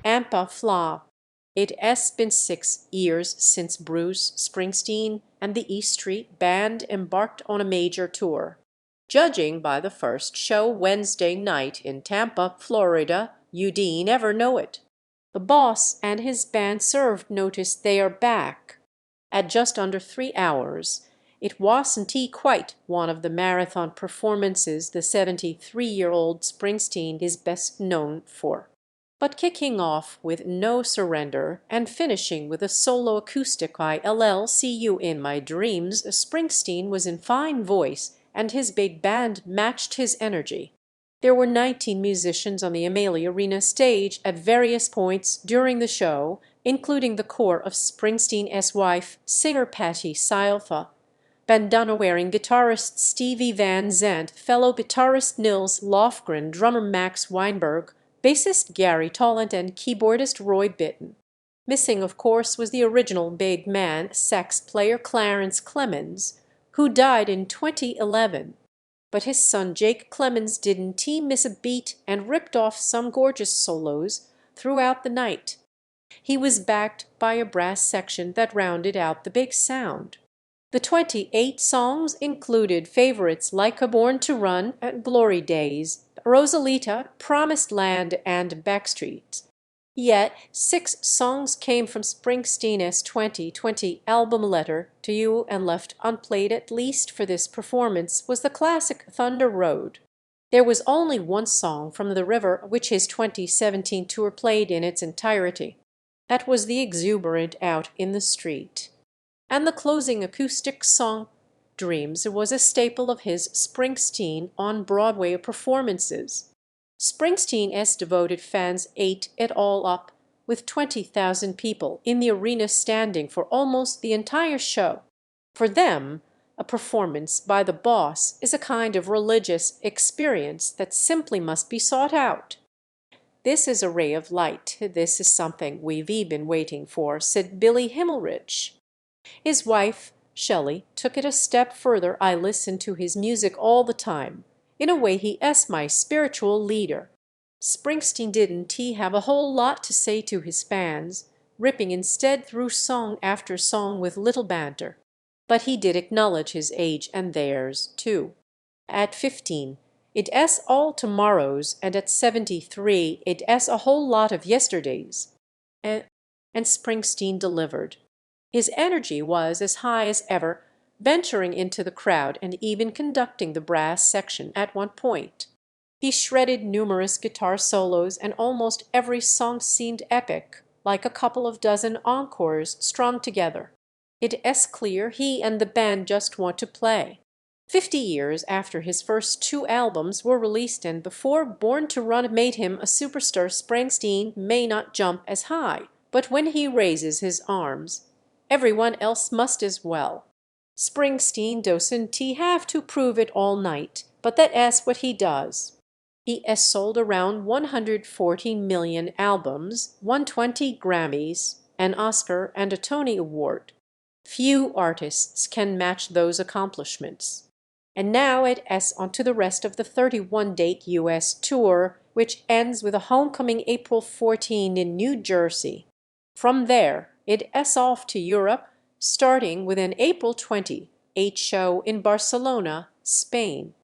AMPA flop. It has been 6 years since Bruce Springsteen and the E Street Band embarked on a major tour. Judging by the first show Wednesday night in Tampa, Florida, you'd never know it. The boss and his band served notice they are back. At just under 3 hours, it wasn't quite one of the marathon performances the 73-year-old Springsteen is best known for. But kicking off with No Surrender and finishing with a solo acoustic "I'll See You in My Dreams," Springsteen was in fine voice and his big band matched his energy. There were 19 musicians on the Amalie Arena stage at various points during the show, including the core of Springsteen's wife, singer Patti Scialfa, bandana-wearing guitarist Stevie Van Zandt, fellow guitarist Nils Lofgren, drummer Max Weinberg, bassist Garry Tallent, and keyboardist Roy Bittan. Missing, of course, was the original big man, sax player Clarence Clemons, who died in 2011. But his son Jake Clemons didn't miss a beat and ripped off some gorgeous solos throughout the night. He was backed by a brass section that rounded out the big sound. The 28 songs included favorites like Born to Run and Glory Days, Rosalita, Promised Land, and Backstreets. Yet 6 songs came from Springsteen's 2020 album Letter to You, and left unplayed, at least for this performance, was the classic Thunder Road. There was only one song from The River which his 2017 tour played in its entirety. That was the exuberant Out in the Street. And the closing acoustic song, Dreams, was a staple of his Springsteen on Broadway performances. Springsteen's devoted fans ate it all up, with 20,000 people in the arena standing for almost the entire show. For them, a performance by the boss is a kind of religious experience that simply must be sought out. "This is a ray of light. This is something we've been waiting for," said Billy Himmelrich. His wife, Shelly, took it a step further. "I listen to his music all the time. In a way, he is my spiritual leader." Springsteen didn't have a whole lot to say to his fans, ripping instead through song after song with little banter. But he did acknowledge his age and theirs, too. At 15, it is all tomorrows, and at 73, it is a whole lot of yesterdays. And Springsteen delivered. His energy was as high as ever, venturing into the crowd and even conducting the brass section at one point. He shredded numerous guitar solos, and almost every song seemed epic, like a couple of dozen encores strung together. It is clear he and the band just want to play. 50 years after his first 2 albums were released and before Born to Run made him a superstar, Springsteen may not jump as high, but when he raises his arms, everyone else must as well. Springsteen doesn't have to prove it all night, but that is what he does. He has sold around 140 million albums, won 20 Grammys, an Oscar, and a Tony Award. Few artists can match those accomplishments. And now it is on to the rest of the 31-date U.S. tour, which ends with a homecoming April 14 in New Jersey. From there, it is off to Europe, starting with an April 28 show in Barcelona, Spain.